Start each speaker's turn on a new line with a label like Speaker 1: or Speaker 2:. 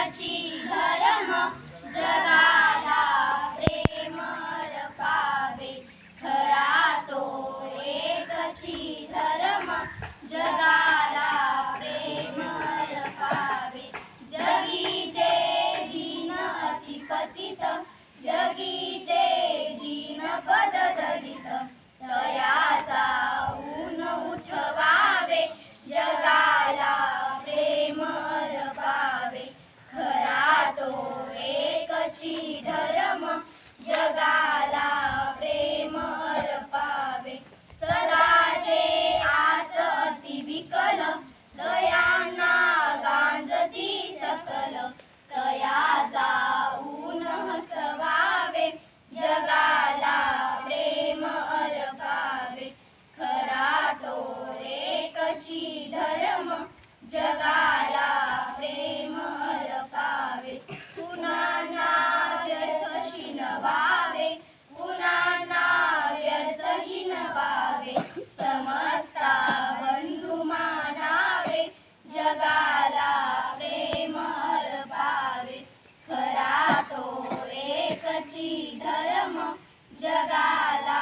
Speaker 1: एकची धर्म जगाला प्रेम पावे खरा तो एकची धर्म जगाला प्रेम पावे जगीचे दीन अतिपतित जगीचे दीन पददलित तयाचा ऊन उठवावे जगाला प्रेम पावे खरा तो एकची धर्म जगाला प्रेम पावे सदाचे आत अति विकल दयांना गांजती सकल तयाचा ऊन हसवावे जगाला प्रेम पावे खरा तो एकची धर्म जगाला प्रेम पावे कुणाना व्यर्थ शिनवावे कुणाना व्यर्थ हिनवावे समजता बंधू मानावे जगाला प्रेम पावे खरा तो एकची धर्म जगाला